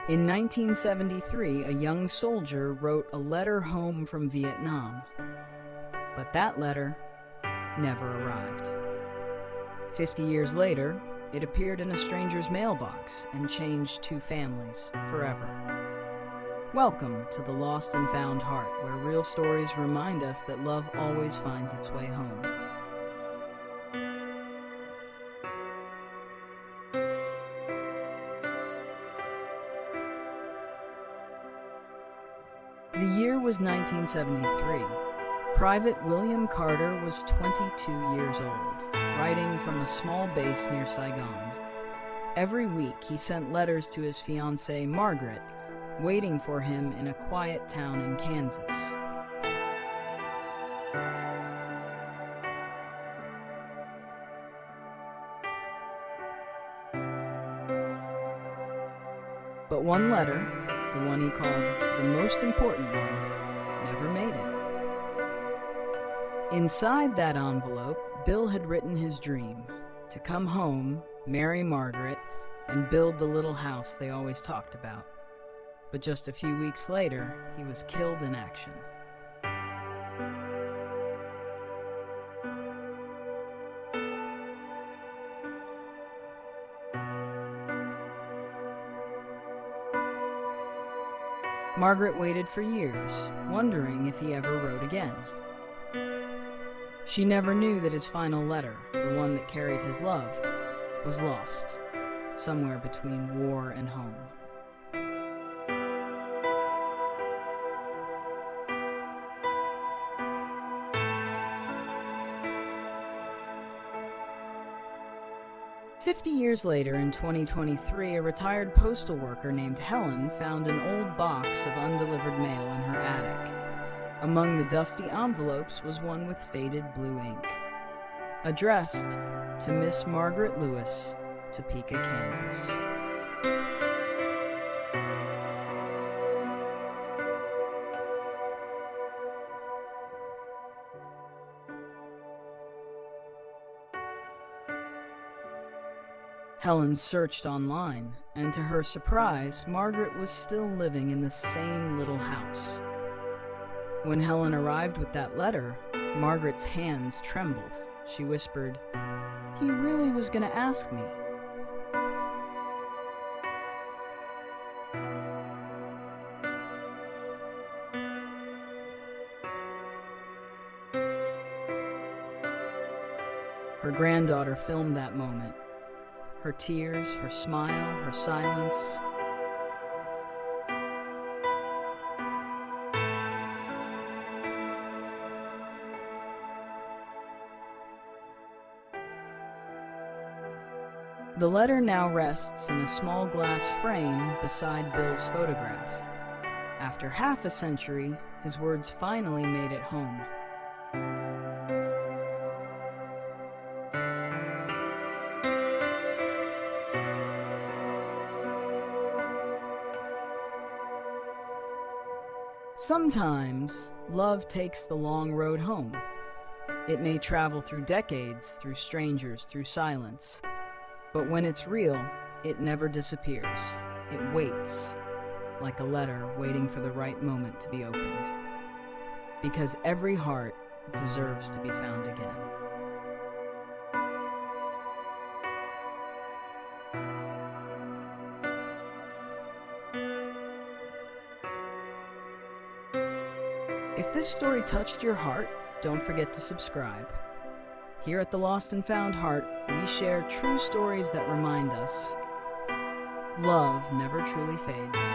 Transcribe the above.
In 1973, a young soldier wrote a letter home from Vietnam, but that letter never arrived. 50 years later, it appeared in a stranger's mailbox and changed two families forever. Welcome to The Lost and Found Heart, where real stories remind us that love always finds its way home. The year was 1973. Private William Carter was 22 years old, writing from a small base near Saigon. Every week he sent letters to his fiancée, Margaret, waiting for him in a quiet town in Kansas. But one letter, the one he called the most important one, never made it. Inside that envelope, Bill had written his dream: to come home, marry Margaret, and build the little house they always talked about. But just a few weeks later, he was killed in action. Margaret waited for years, wondering if he ever wrote again. She never knew that his final letter, the one that carried his love, was lost, somewhere between war and home. "50 years later, in 2023, a retired postal worker named Helen found an old box of undelivered mail in her attic. Among the dusty envelopes was one with faded blue ink, addressed to Miss Margaret Lewis, Topeka, Kansas. Helen searched online, and to her surprise, Margaret was still living in the same little house. When Helen arrived with that letter, Margaret's hands trembled. She whispered, "He really was going to ask me." Her granddaughter filmed that moment. Her tears, her smile, her silence. The letter now rests in a small glass frame beside Bill's photograph. After half a century, his words finally made it home. Sometimes, love takes the long road home. It may travel through decades, through strangers, through silence. But when it's real, it never disappears. It waits, like a letter waiting for the right moment to be opened. Because every heart deserves to be found again. If this story touched your heart, don't forget to subscribe. Here at The Lost and Found Heart, we share true stories that remind us love never truly fades.